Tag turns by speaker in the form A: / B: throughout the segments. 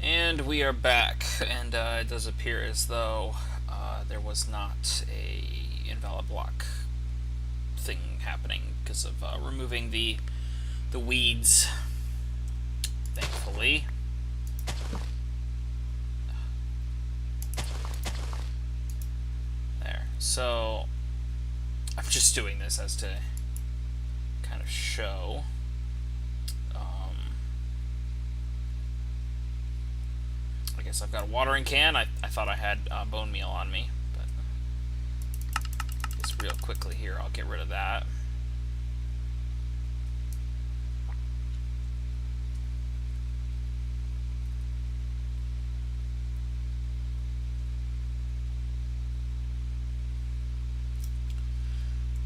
A: And we are back, and it does appear as though there was not a invalid block thing happening because of removing the weeds, thankfully. There. So I'm just doing this as to kind of show. I guess I've got a watering can. I thought I had bone meal on me, but just real quickly here, I'll get rid of that.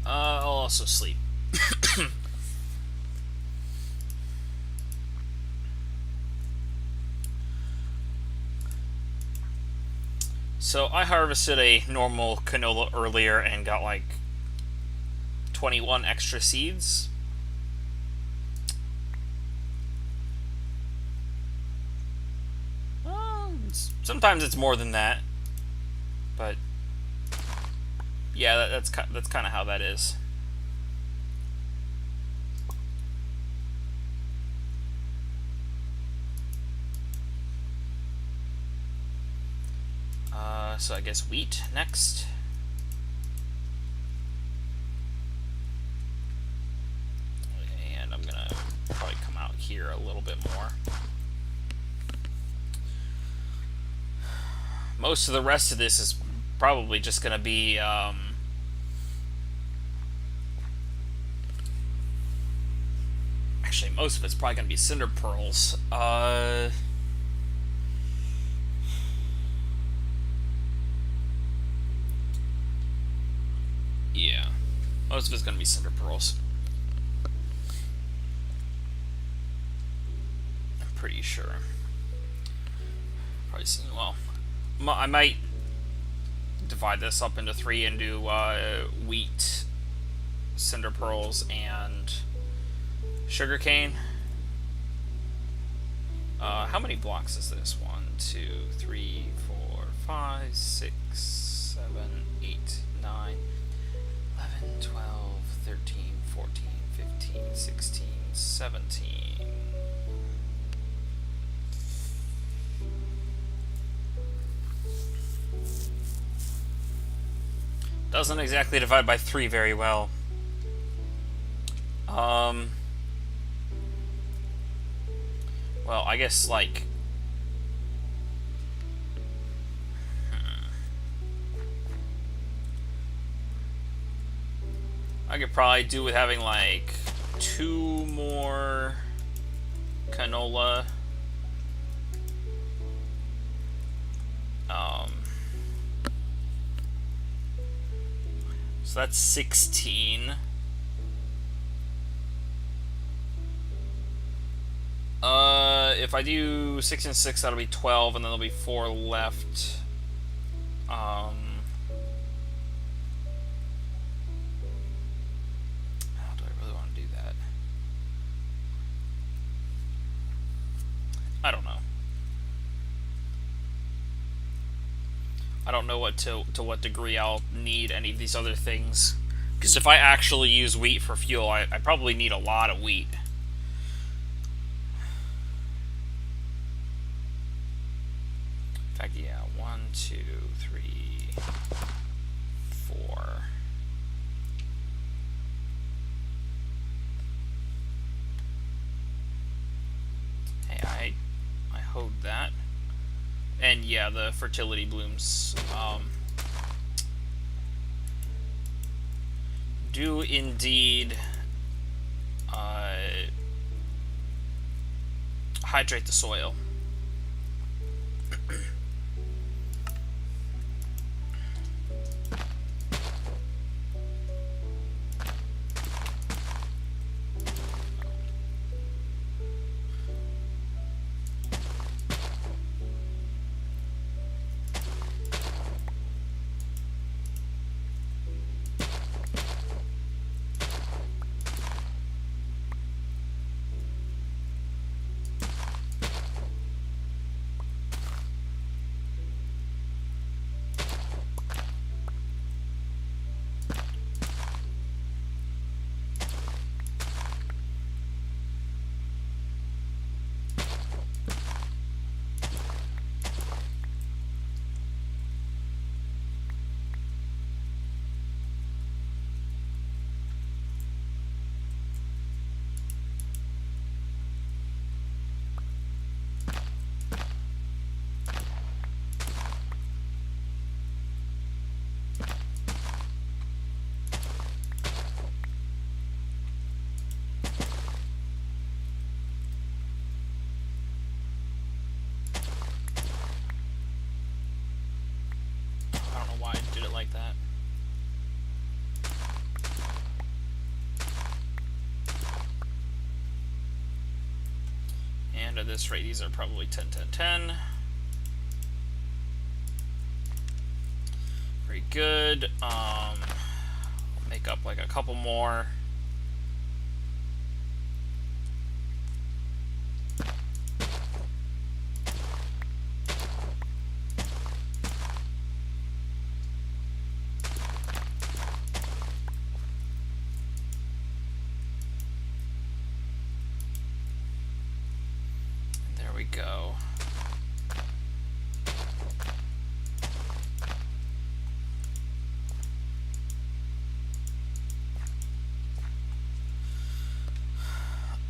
A: I'll also sleep. So I harvested a normal canola earlier and got like 21 extra seeds. Sometimes it's more than that, but yeah, that's kind of how that is. So I guess wheat next. And I'm gonna probably come out here a little bit more. Most of the rest of this is probably just gonna be actually most of it's probably gonna be cinder pearls. Yeah, most of it's going to be cinder pearls. I'm pretty sure. Probably seen, well, I might divide this up into 3 and do wheat, cinder pearls, and sugarcane. How many blocks is this? 1, 2, 3, 4, 5, 6, 7, 8, 9, 11, 12, 13, 14, 15, 16, 17. Doesn't exactly divide by 3 very well. Well, I guess, like... I could probably do with having, like, 2 more canola. So that's 16. If I do 6 and 6, that'll be 12, and then there'll be 4 left. How do I really want to do that? I don't know. I don't know to what degree I'll need any of these other things. Because if I actually use wheat for fuel, I probably need a lot of wheat. In fact, yeah, 1, 2, 3, 4. Hey, I hoed that. And yeah, the fertility blooms do indeed hydrate the soil. And at this rate, these are probably 10, 10, 10. Very good. Make up like a couple more. There we go.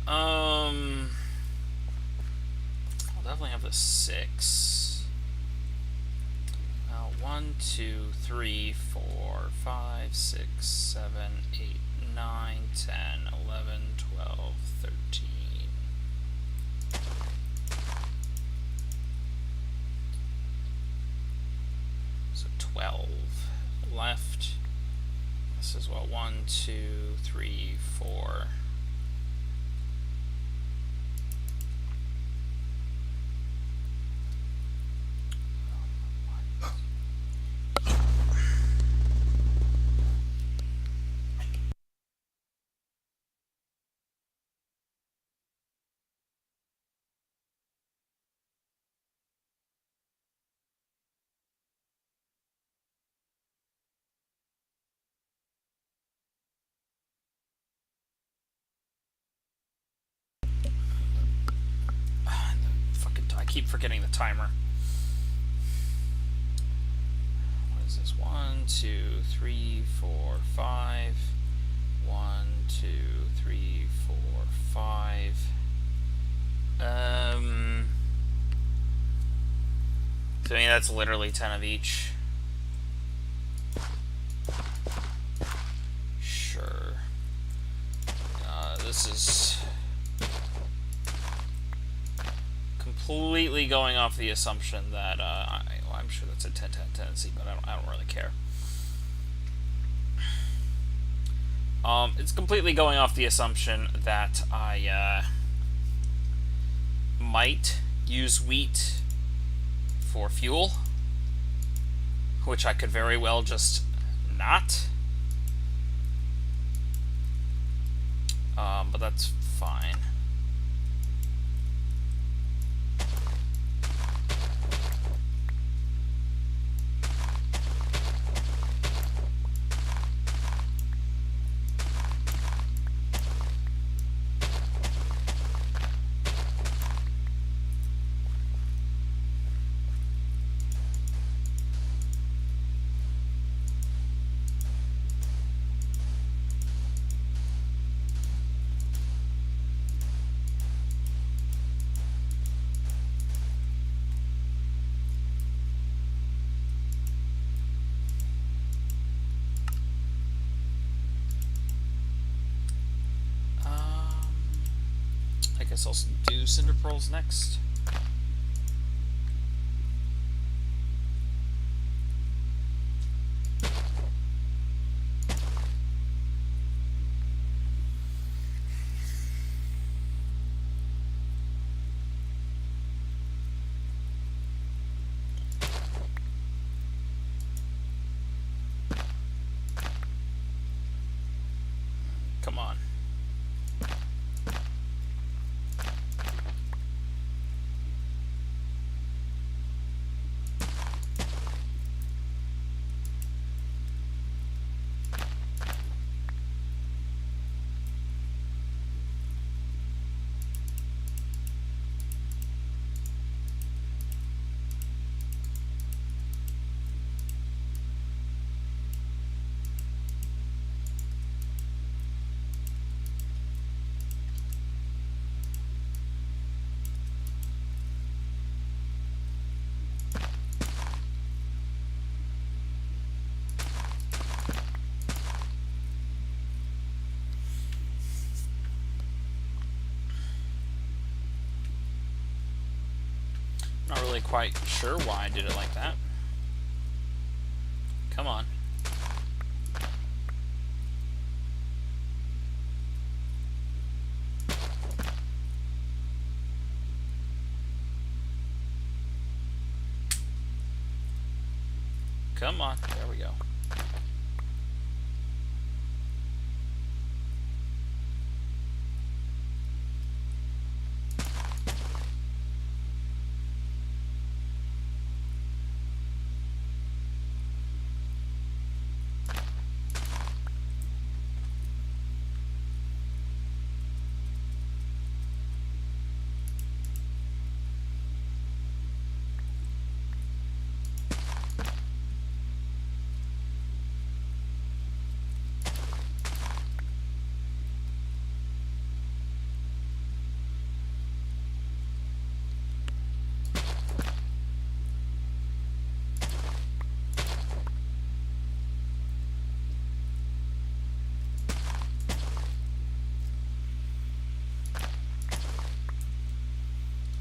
A: I'll definitely have the 6. 1, 2, 3, 4, 5, 6, 7, 8, 9, 10, 11, 12, 13. So 12 left. This is what, 1, 2, 3, 4. I keep forgetting the timer. What is this? 1, 2, 3, 4, 5. 1, 2, 3, 4, 5. So I mean that's literally 10 of each. Sure. This is completely going off the assumption that I'm sure that's a 10-10 tendency, but I don't really care. It's completely going off the assumption that I might use wheat for fuel, which I could very well just not. But that's fine. I guess I'll do Cinder Pearls next. Come on. Not really quite sure why I did it like that. Come on. Come on. There we go.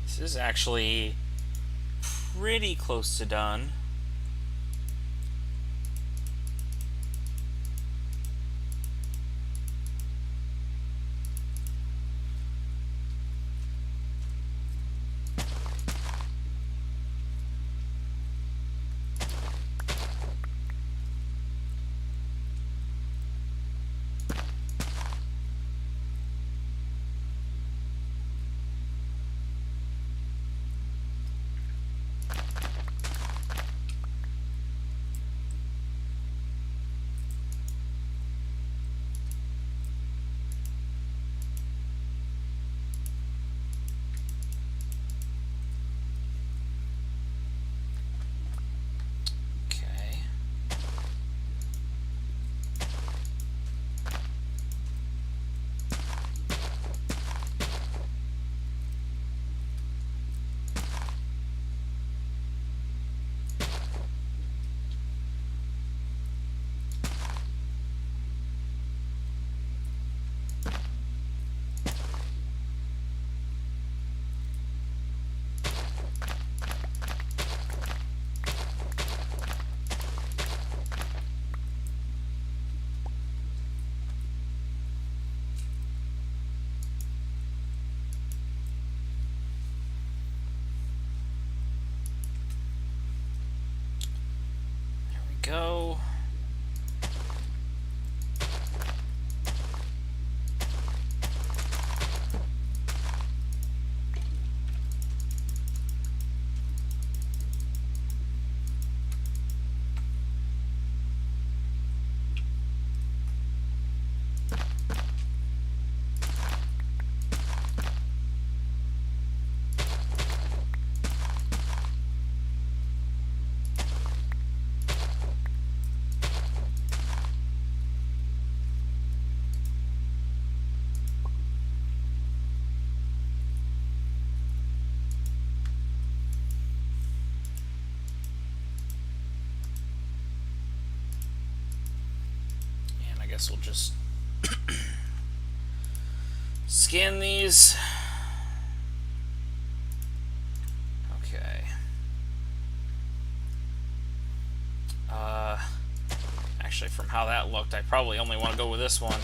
A: This is actually pretty close to done. Go. Guess we'll just scan these. Okay. Actually, from how that looked, I probably only want to go with this one.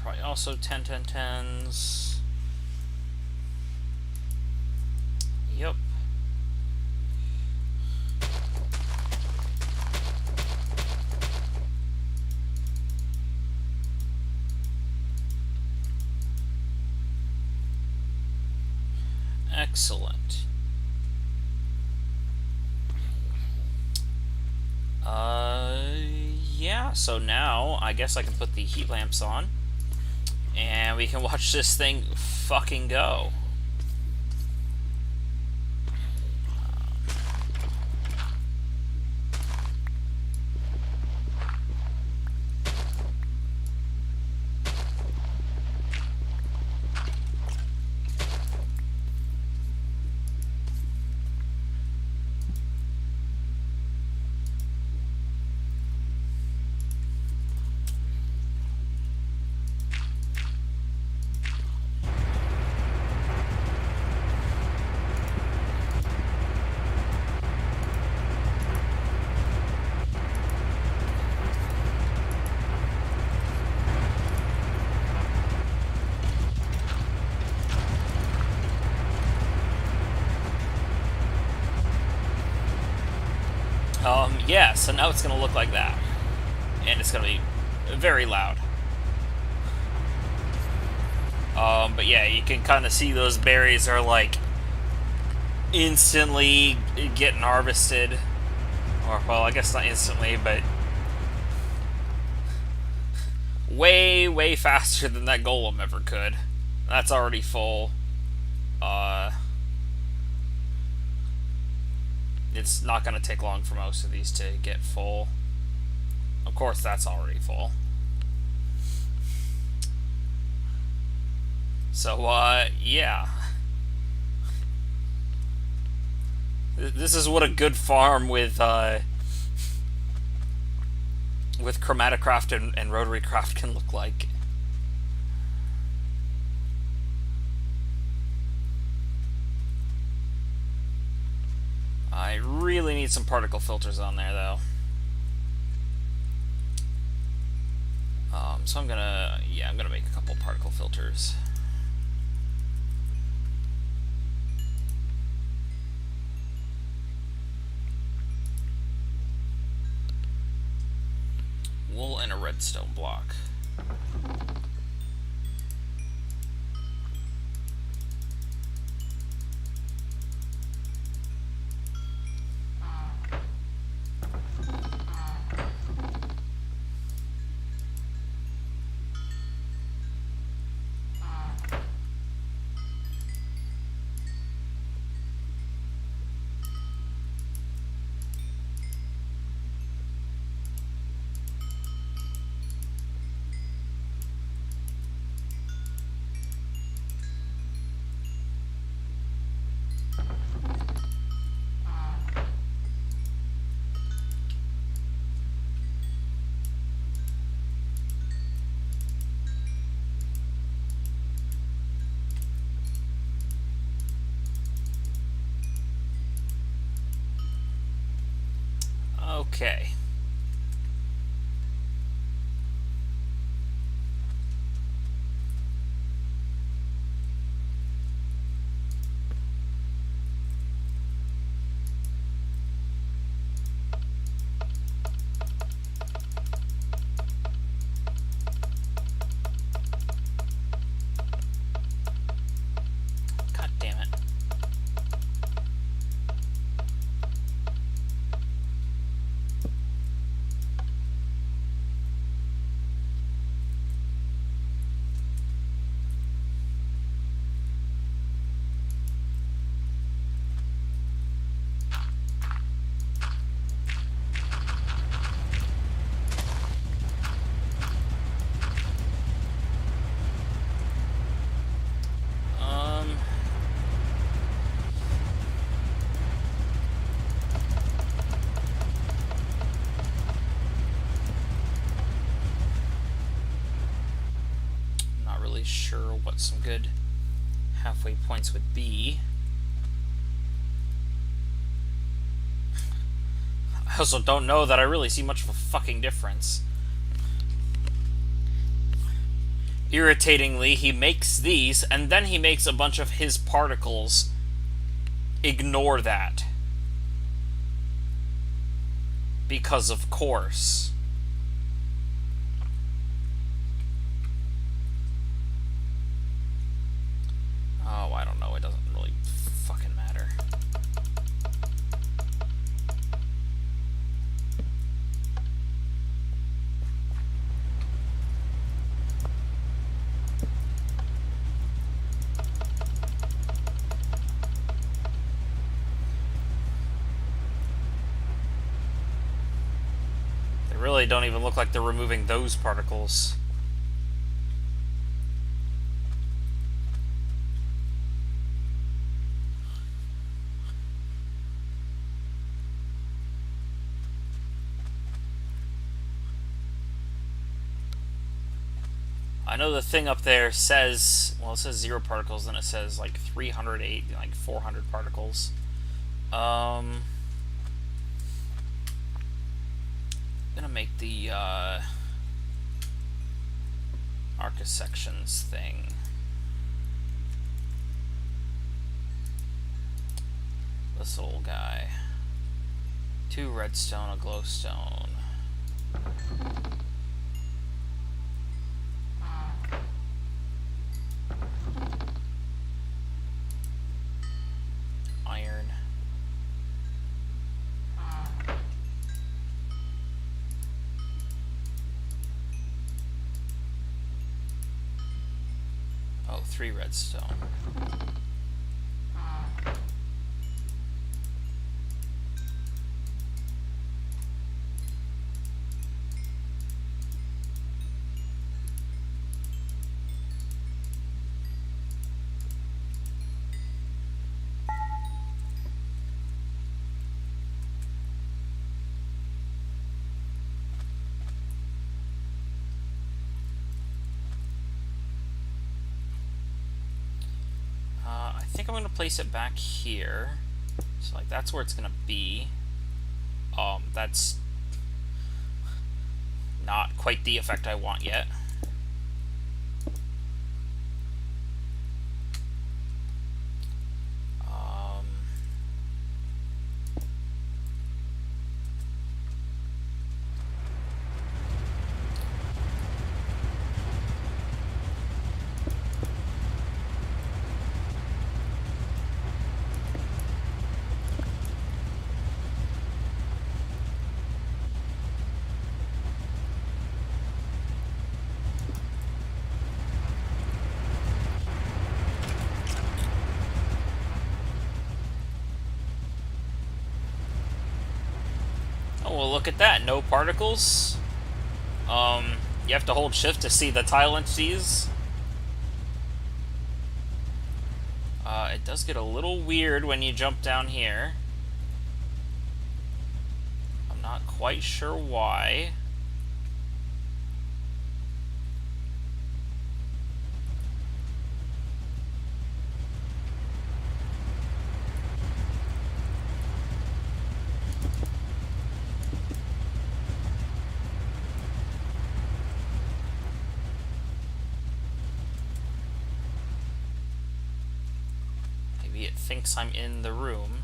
A: probably also 10, 10, 10s. Yep. Excellent. Yeah, so now I guess I can put the heat lamps on and we can watch this thing fucking go. Yeah, so now it's going to look like that. And it's going to be very loud. But yeah, you can kind of see those berries are like instantly getting harvested. Or, well, I guess not instantly, but way, way faster than that golem ever could. That's already full. It's not going to take long for most of these to get full. Of course, that's already full. So, yeah. This is what a good farm with ChromatiCraft and RotaryCraft can look like. I really need some particle filters on there, though. So I'm gonna make a couple particle filters. Wool and a redstone block. Okay. God damn it. Sure what some good halfway points would be. I also don't know that I really see much of a fucking difference. irritatingly, he makes these, and then he makes a bunch of his particles ignore that. Because of course. Oh, I don't know. It doesn't really fucking matter. They really don't even look like they're removing those particles. I know the thing up there says, well, it says 0 particles, then it says like 308, like 400 particles. I'm gonna make the ArchiSections thing. This little guy. 2 redstone, a glowstone. Iron. Oh, 3 redstone. I think I'm going to place it back here. So, like, that's where it's going to be. That's not quite the effect I want yet. Oh, well, look at that. No particles. You have to hold shift to see the tile entities. It does get a little weird when you jump down here. I'm not quite sure why. It thinks I'm in the room,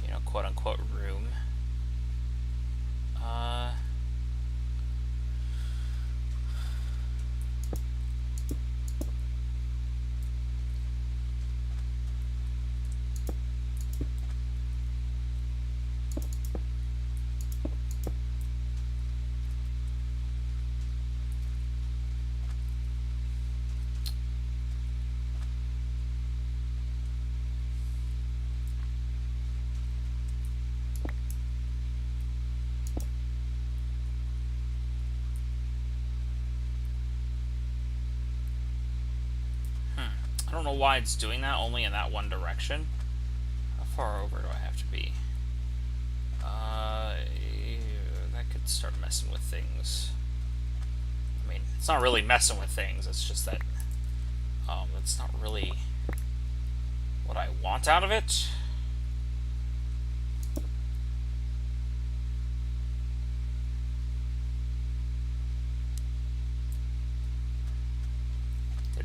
A: you know, quote unquote room. I don't know why it's doing that only in that one direction. How far over do I have to be? That could start messing with things. I mean, it's not really messing with things, it's just that it's not really what I want out of it.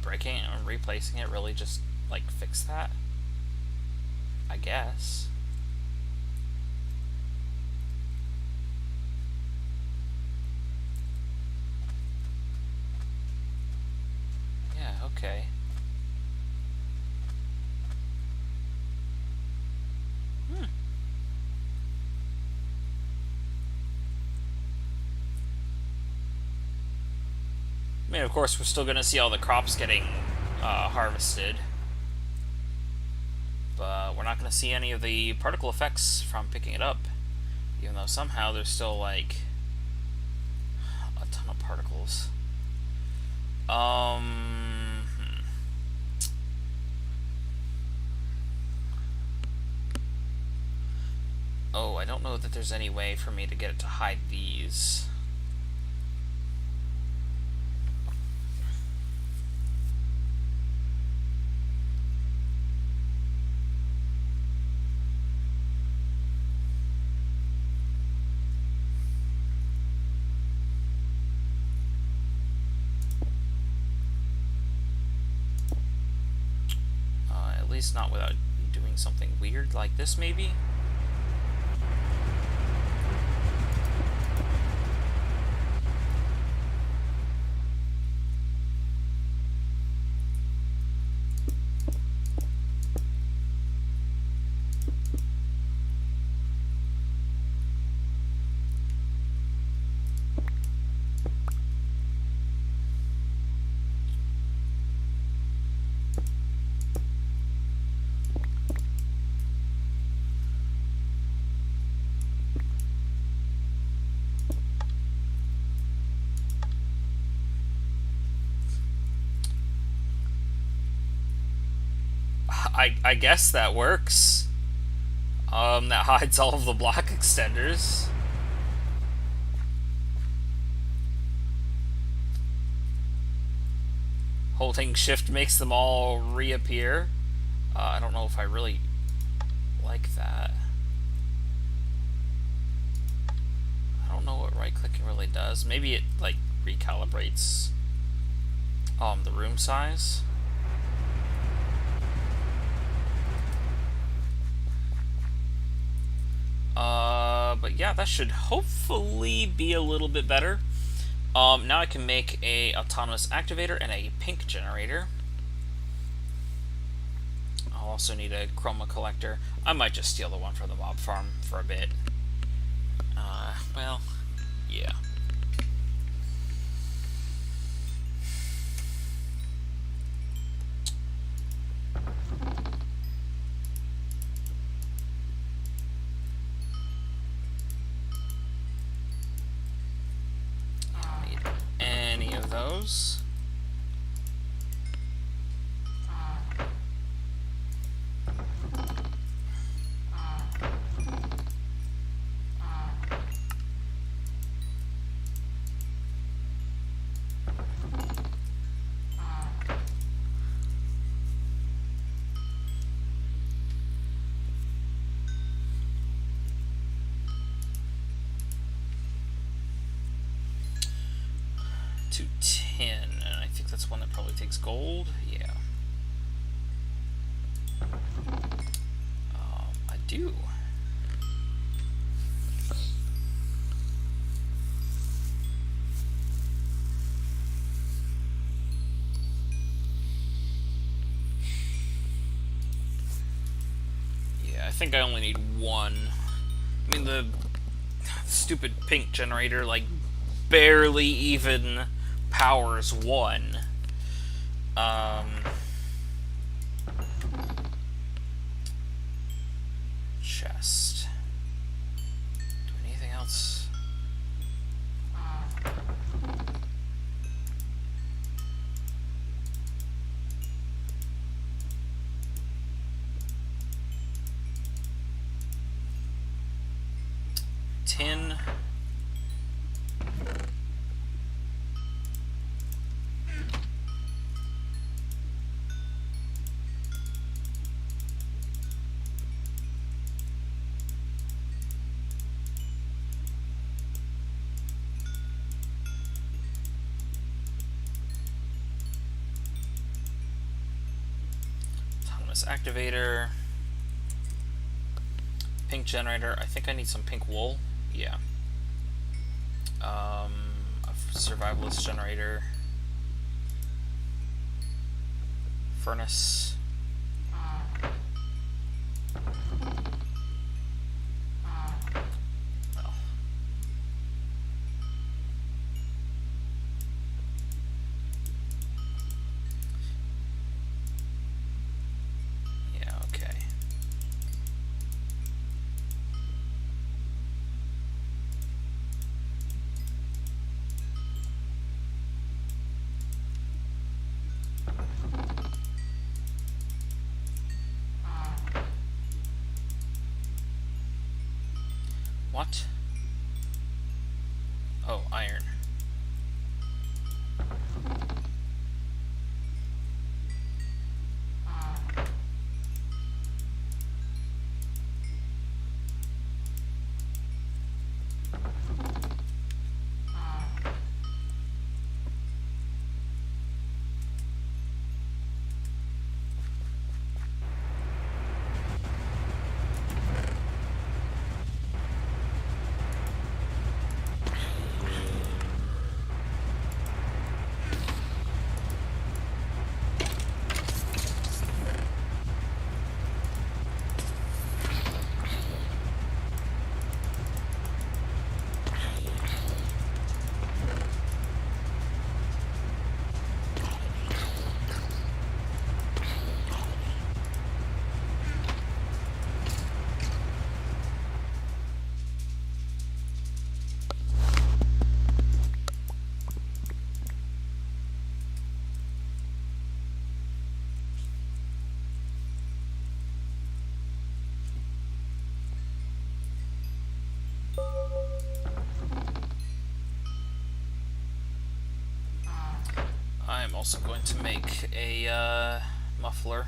A: breaking it and replacing it really just, like, fix that? I guess. Yeah, okay. I mean, of course, we're still going to see all the crops getting harvested. But we're not going to see any of the particle effects from picking it up. Even though somehow there's still, like, a ton of particles. Oh, I don't know that there's any way for me to get it to hide these. At least not without doing something weird like this, maybe? I guess that works. That hides all of the block extenders. Holding shift makes them all reappear. I don't know if I really like that. I don't know what right-clicking really does. Maybe it, like, recalibrates the room size. But yeah, that should hopefully be a little bit better. Now I can make a autonomous activator and a pink generator. I'll also need a chroma collector. I might just steal the one from the mob farm for a bit. Well, yeah. Those. To 10, and I think that's one that probably takes gold. Yeah. I do. Yeah, I think I only need one. I mean, the stupid pink generator, like, barely even powers one. Chest. Do anything else? Tin. autonomous activator. Pink generator. I think I need some pink wool. Yeah. A survivalist generator. Furnace. Well. Yeah, okay. What? Oh, iron. I'm also going to make a muffler.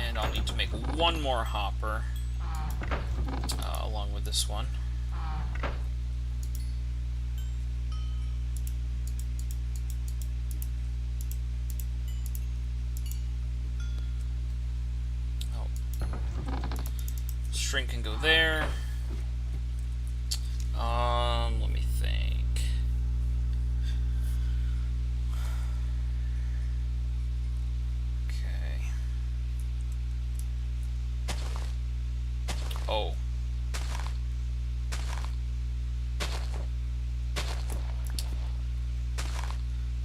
A: And I'll need to make one more hopper along with this one. Oh. String can go there. Let me think. Okay. Oh.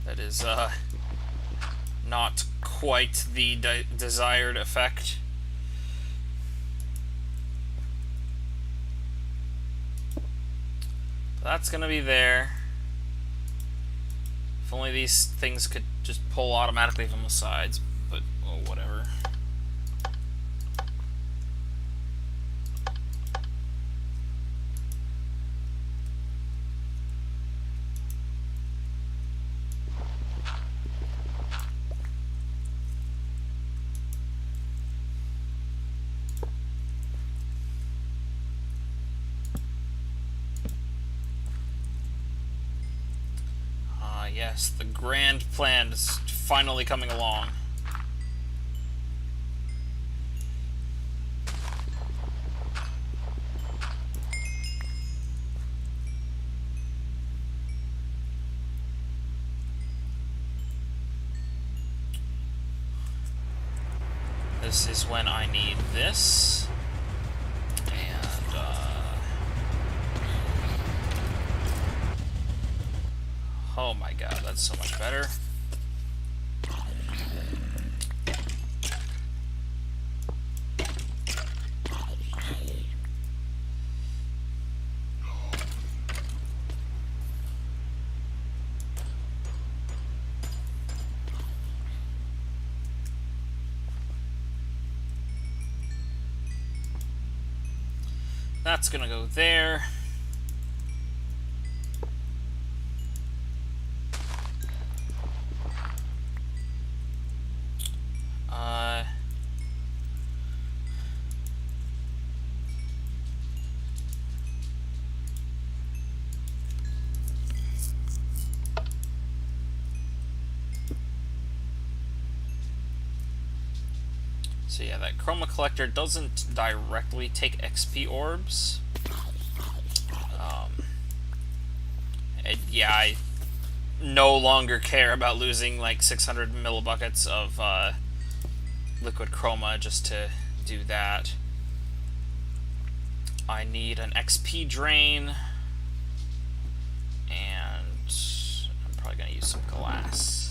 A: That is, not quite the desired effect. That's gonna be there. If only these things could just pull automatically from the sides, but oh, whatever. Yes, the grand plan is finally coming along. This is when I need this. And, oh my god, that's so much better. that's gonna go there. So yeah, that Chroma Collector doesn't directly take XP orbs. Yeah, I no longer care about losing like 600 millibuckets of liquid chroma just to do that. I need an XP drain, and I'm probably going to use some glass.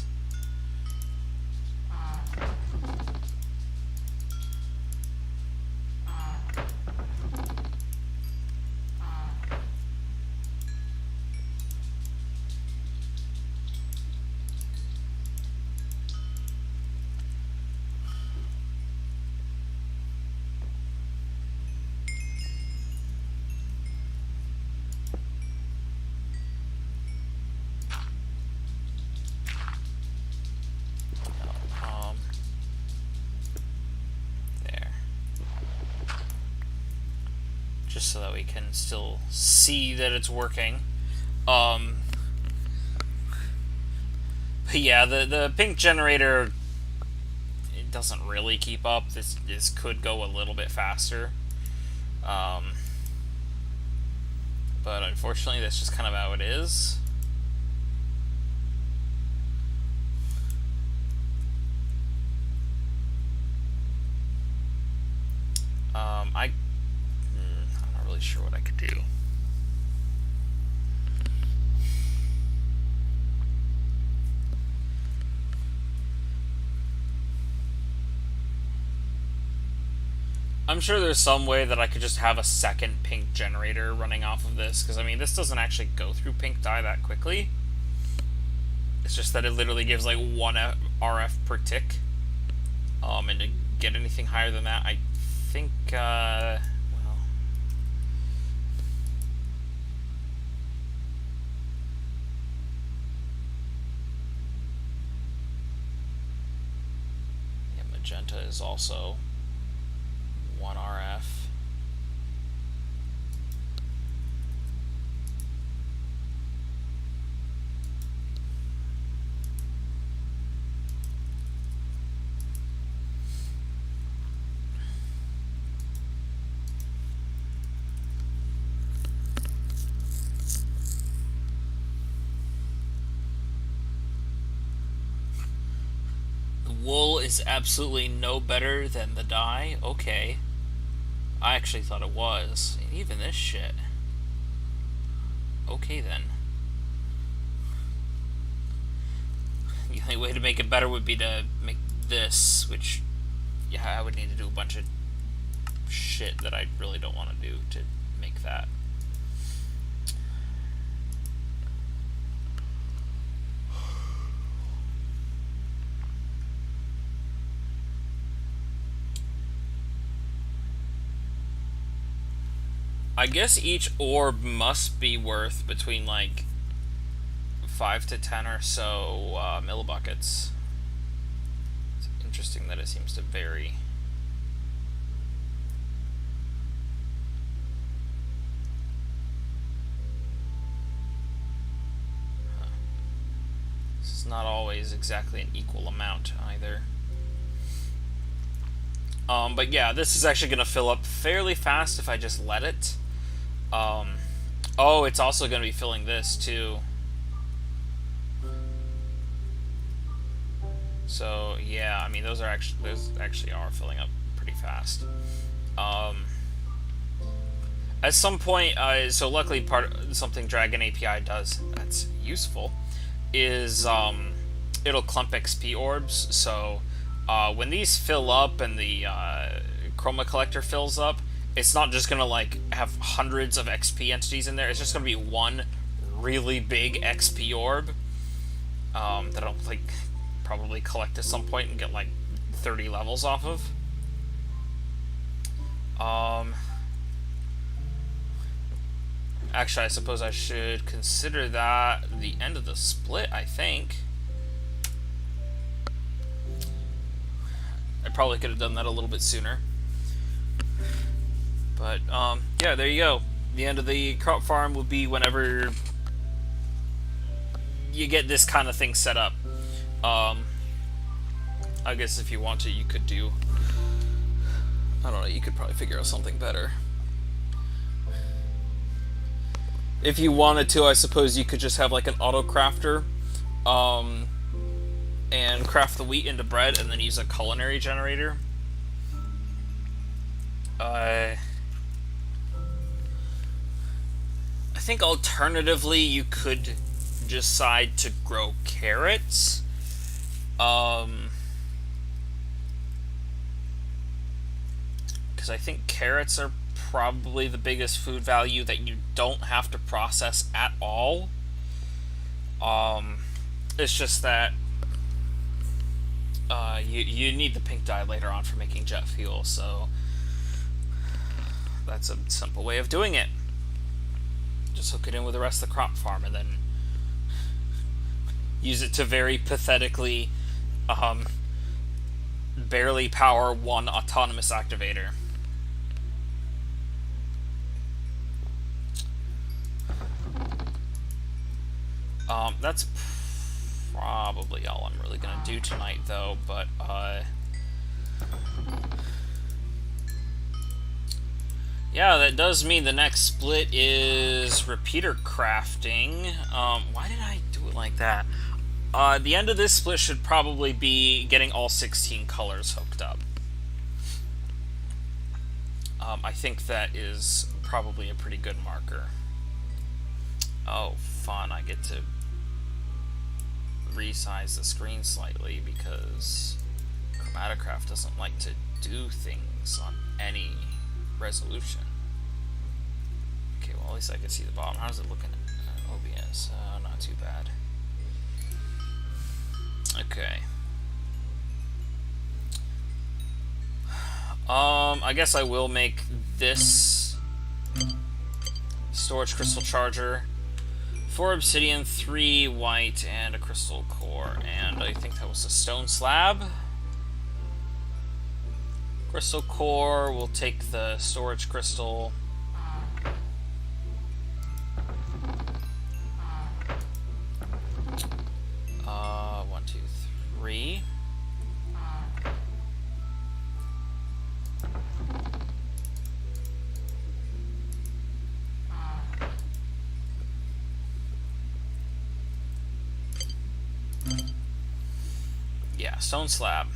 A: Just so that we can still see that it's working. But yeah, the pink generator, it doesn't really keep up. This could go a little bit faster. But unfortunately, that's just kind of how it is. I'm not really sure what I could do. I'm sure there's some way that I could just have a second pink generator running off of this, because I mean, this doesn't actually go through pink dye that quickly. It's just that it literally gives like 1 RF per tick. And to get anything higher than that, I think, well, yeah, magenta is also 1 RF. Wool is absolutely no better than the dye. Okay. I actually thought it was. Even this shit. Okay then. The only way to make it better would be to make this, which, yeah, I would need to do a bunch of shit that I really don't want to do to make that. I guess each orb must be worth between like 5 to 10 or so millibuckets. It's interesting that it seems to vary. This is not always exactly an equal amount either. But yeah, this is actually going to fill up fairly fast if I just let it. Oh, it's also going to be filling this too. So yeah, I mean those actually are filling up pretty fast. At some point, so luckily something DragonAPI does that's useful is it'll clump XP orbs. So when these fill up and the Chroma Collector fills up, it's not just gonna like have hundreds of XP entities in there. It's just gonna be one really big XP orb that I'll like probably collect at some point and get like 30 levels off of. Actually, I suppose I should consider that the end of the split, I think. I probably could have done that a little bit sooner. But, yeah, there you go. The end of the crop farm will be whenever you get this kind of thing set up. I guess if you want to, you could do... I don't know, you could probably figure out something better. If you wanted to, I suppose you could just have like an auto crafter, and craft the wheat into bread, and then use a culinary generator. I think alternatively you could decide to grow carrots. Because I think carrots are probably the biggest food value that you don't have to process at all. It's just that you need the pink dye later on for making jet fuel, so that's a simple way of doing it. Just hook it in with the rest of the crop farm and then use it to very pathetically barely power one autonomous activator. That's probably all I'm really gonna do tonight, though, but, yeah, that does mean the next split is repeater crafting. Why did I do it like that? The end of this split should probably be getting all 16 colors hooked up. I think that is probably a pretty good marker. Oh, fun, I get to resize the screen slightly because ChromatiCraft doesn't like to do things on any resolution. Okay, well at least I can see the bottom. How's it looking at OBS? Not too bad. Okay. I guess I will make this storage crystal charger. 4 obsidian, 3 white, and a crystal core. And I think that was a stone slab. Crystal core, we'll take the storage crystal. 1, 2, 3. Yeah, stone slab.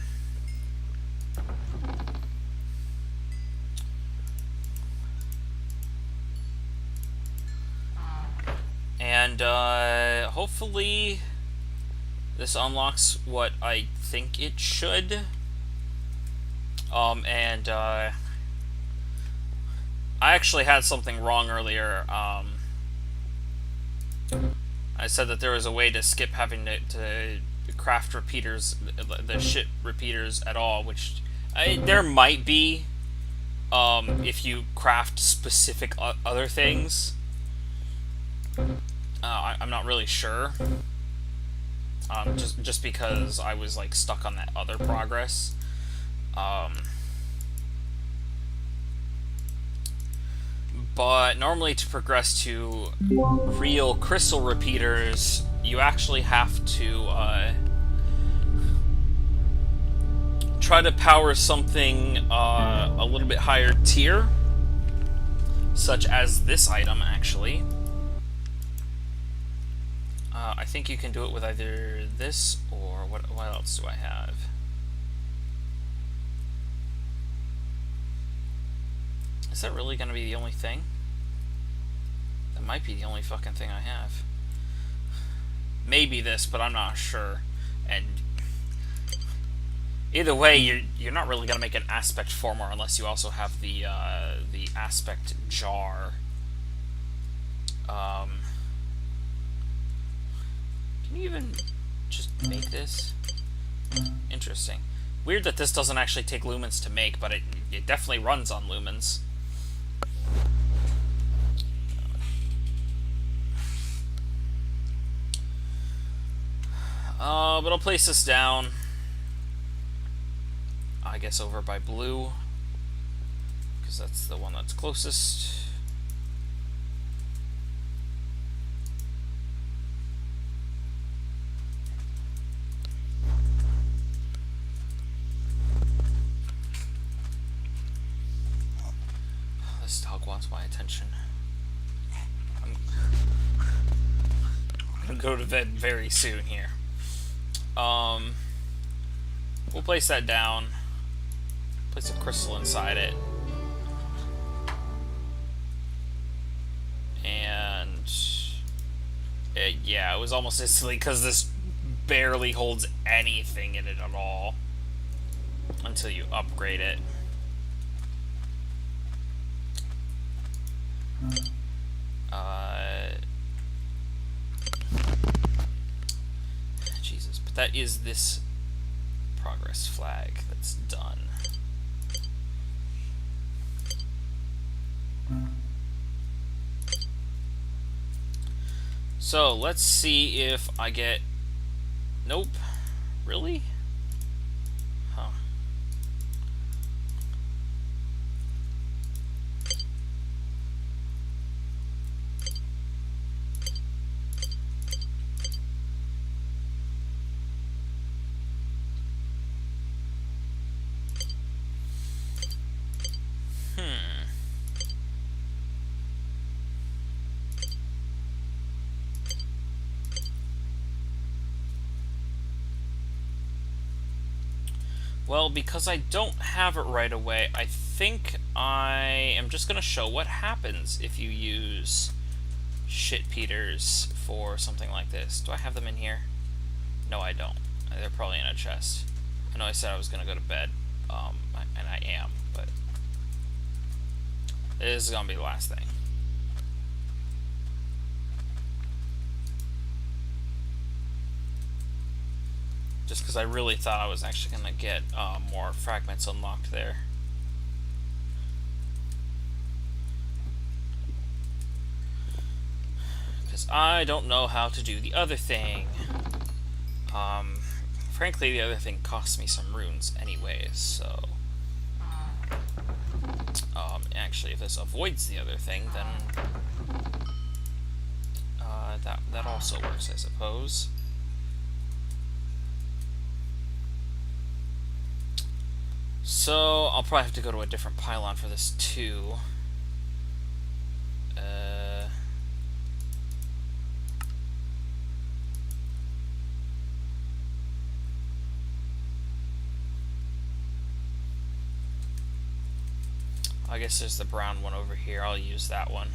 A: And hopefully this unlocks what I think it should. I actually had something wrong earlier. I said that there was a way to skip having to craft repeaters, the shit repeaters at all, which there might be if you craft specific other things. I'm not really sure. Just because I was like stuck on that other progress. But normally to progress to real crystal repeaters, you actually have to try to power something a little bit higher tier, such as this item, actually. I think you can do it with either this or what else do I have? Is that really going to be the only thing? That might be the only fucking thing I have. Maybe this, but I'm not sure. And either way, you're not really going to make an aspect former unless you also have the aspect jar. Can you even just make this? Interesting. Weird that this doesn't actually take lumens to make, but it definitely runs on lumens. But I'll place this down, I guess, over by blue, because that's the one that's closest. This dog wants my attention. I'm gonna go to bed very soon here. We'll place that down. Place a crystal inside it. And yeah, it was almost instantly, because this barely holds anything in it at all until you upgrade it. Jesus, but that is this progress flag that's done. So let's see if I get... Nope. Really? Huh. Well, because I don't have it right away, I think I am just going to show what happens if you use shitpeaters for something like this. Do I have them in here? No, I don't. They're probably in a chest. I know I said I was going to go to bed, and I am, but this is going to be the last thing. Just because I really thought I was actually going to get more fragments unlocked there. Because I don't know how to do the other thing. Frankly, the other thing costs me some runes anyways, so... actually, if this avoids the other thing, then... that also works, I suppose. So, I'll probably have to go to a different pylon for this, too. I guess there's the brown one over here. I'll use that one.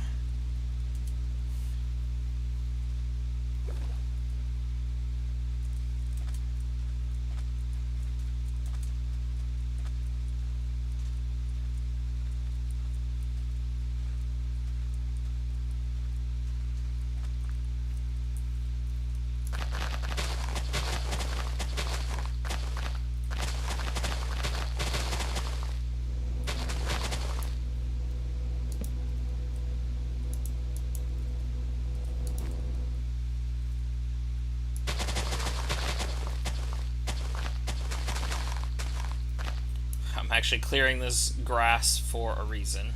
A: I'm actually clearing this grass for a reason.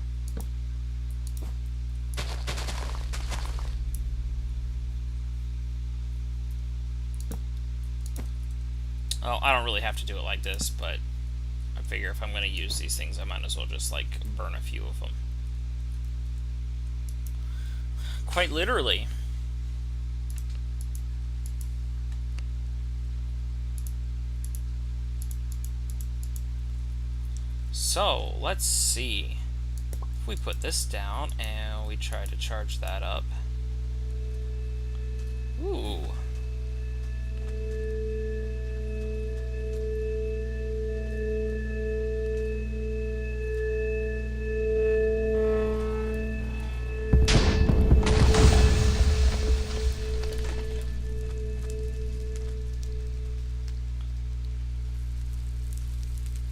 A: Well, I don't really have to do it like this, but I figure if I'm going to use these things, I might as well just, like, burn a few of them. Quite literally. So, let's see. If we put this down and we try to charge that up. Ooh.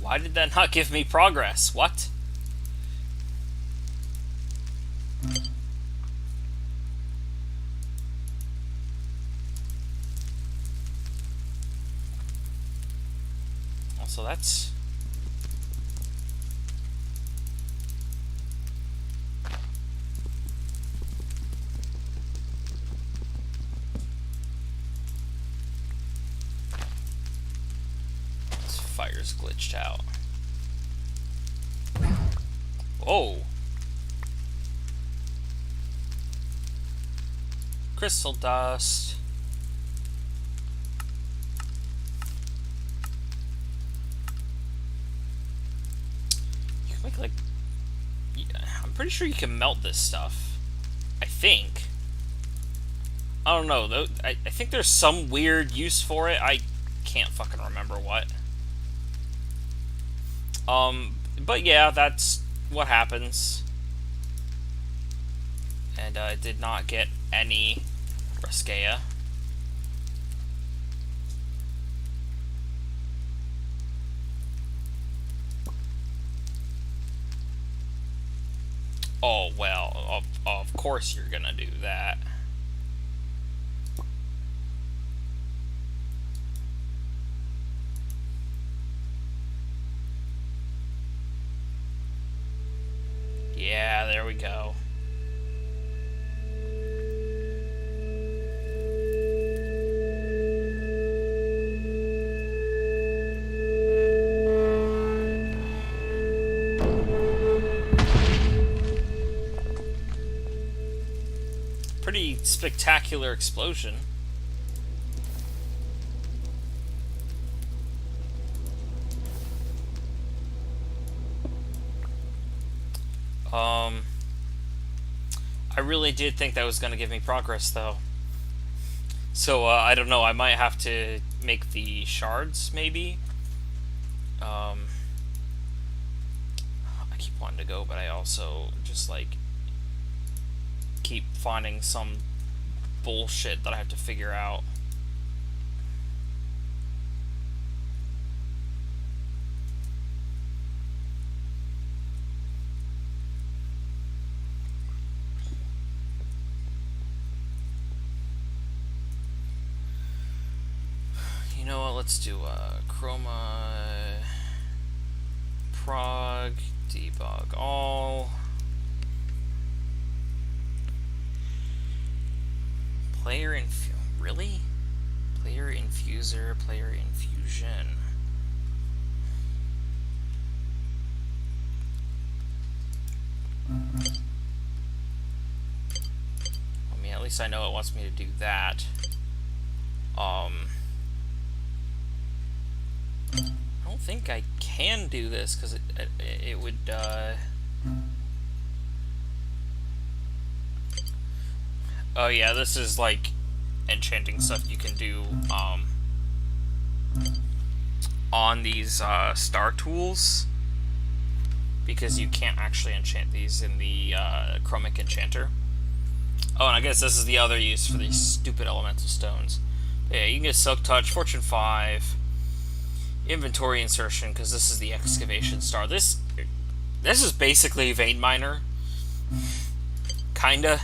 A: Why did that not give me progress? What? that's... This fire's glitched out. Whoa! Crystal dust. You can make like... Yeah, I'm pretty sure you can melt this stuff. I think. I don't know, though. I think there's some weird use for it. I can't fucking remember what. But yeah, that's what happens. And I did not get any Ruscea. Oh, well, of course you're gonna do that. Yeah, there we go. Pretty spectacular explosion. I really did think that was going to give me progress, though. So, I don't know, I might have to make the shards, maybe? I keep wanting to go, but I also just, like, keep finding some bullshit that I have to figure out. You know what, let's do chroma prog debug all player really? Player infuser, player infusion. I mean, at least I know it wants me to do that. I don't think I can do this because it would oh yeah, this is like enchanting stuff you can do on these star tools, because you can't actually enchant these in the chromic enchanter. Oh, and I guess this is the other use for these stupid elemental stones. But yeah, you can get Silk Touch, Fortune 5, inventory insertion, because this is the excavation star. This is basically Vein Miner, kinda.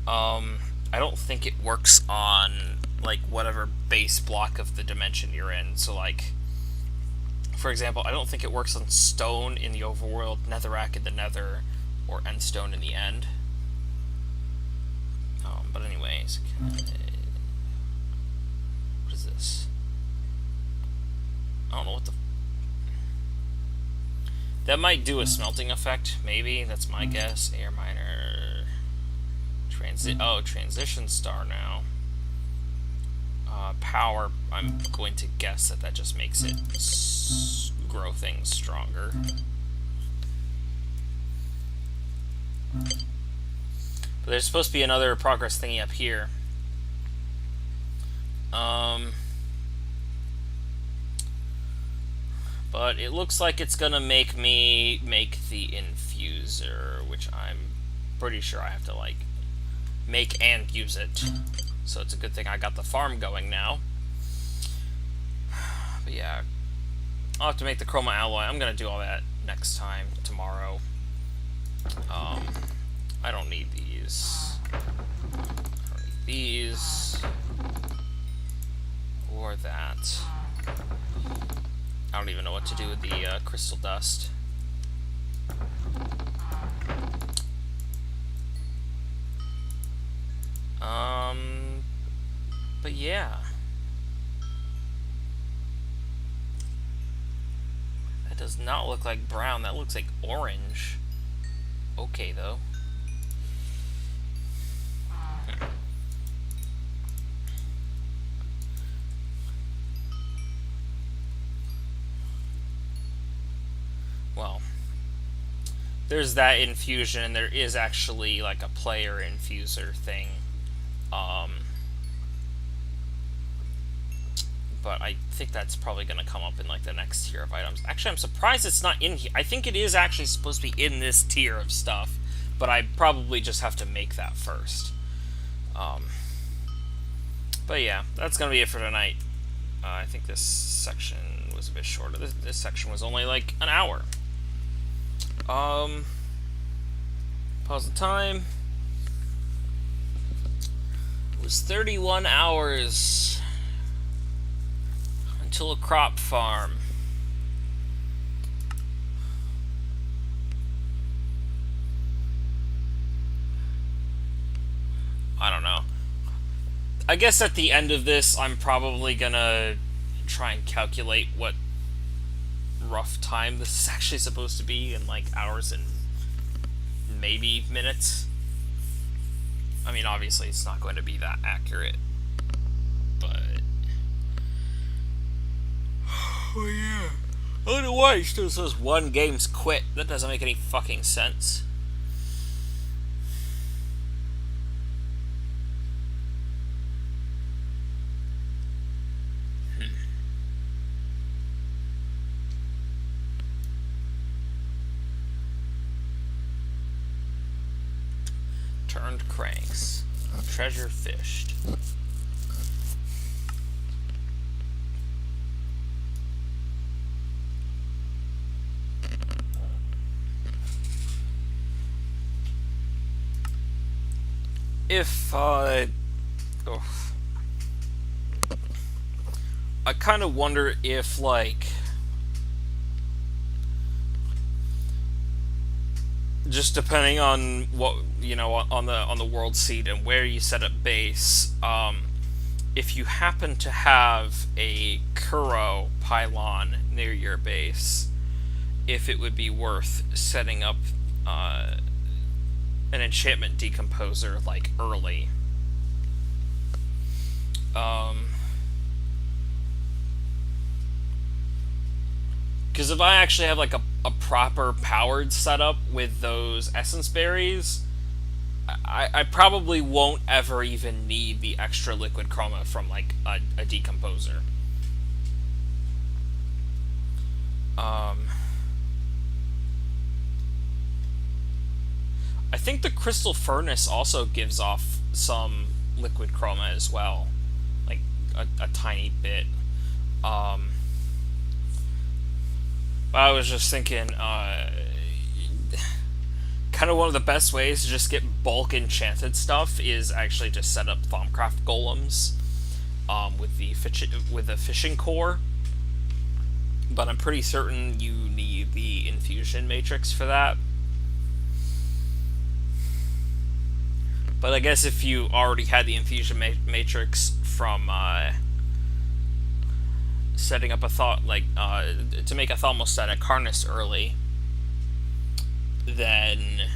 A: I don't think it works on like whatever base block of the dimension you're in. So like, for example, I don't think it works on stone in the overworld, netherrack in the nether, or endstone in the end. But anyways, what is this? I don't know what the... That might do a smelting effect, maybe. That's my guess. Air miner. Transition star now. Power. I'm going to guess that just makes it grow things stronger. But there's supposed to be another progress thingy up here. But it looks like it's gonna make me make the infuser, which I'm pretty sure I have to like make and use it. So it's a good thing I got the farm going now. But yeah, I'll have to make the chroma alloy. I'm gonna do all that next time, tomorrow. I don't need these. I don't need these. Or that. I don't even know what to do with the crystal dust. But yeah. That does not look like brown, that looks like orange. Okay, though. Well, there's that infusion, and there is actually like a player infuser thing. But I think that's probably going to come up in like the next tier of items. Actually, I'm surprised it's not in here. I think it is actually supposed to be in this tier of stuff, but I probably just have to make that first. But yeah, that's going to be it for tonight. I think this section was a bit shorter. This section was only like an hour. Pause the time. It was 31 hours until a crop farm. I don't know. I guess at the end of this, I'm probably gonna try and calculate what rough time this is actually supposed to be in like hours and maybe minutes. I mean, obviously it's not going to be that accurate, but oh yeah. I don't know why it still says 1 game's quit. That doesn't make any fucking sense. Turned cranks. Treasure fished. If I kind of wonder if like just depending on what on the world seed and where you set up base, if you happen to have a Kuro pylon near your base, if it would be worth setting up an enchantment decomposer like early. Because if I actually have like a proper powered setup with those essence berries, I probably won't ever even need the extra liquid chroma from like a decomposer. I think the crystal furnace also gives off some liquid chroma as well, like a tiny bit. But I was just thinking, kind of one of the best ways to just get bulk enchanted stuff is actually just set up Thaumcraft golems with the fishing core. But I'm pretty certain you need the infusion matrix for that. But I guess if you already had the infusion matrix from setting up a to make a thermostatic harness early, then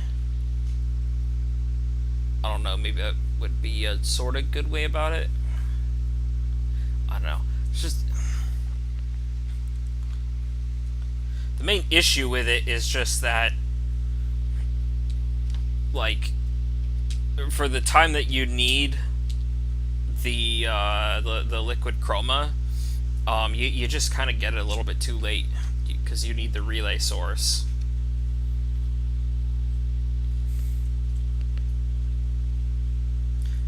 A: I don't know, maybe that would be a sort of good way about it. I don't know. It's just the main issue with it is just that, like, for the time that you need the liquid chroma, you just kind of get it a little bit too late because you need the relay source.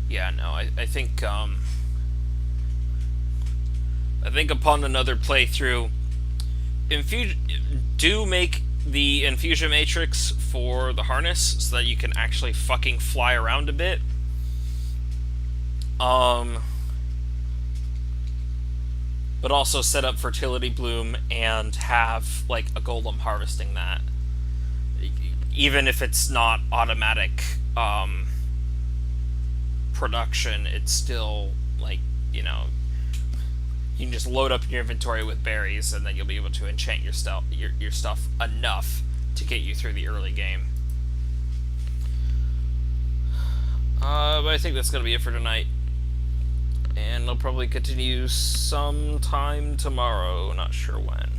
A: Yeah, no, I think upon another playthrough, do make the infusion matrix for the harness so that you can actually fucking fly around a bit. but also set up fertility bloom and have like a golem harvesting that. Even if it's not automatic production, it's still like, you know, you can just load up your inventory with berries, and then you'll be able to enchant your stuff enough to get you through the early game. But I think that's going to be it for tonight. And I'll probably continue sometime tomorrow, not sure when.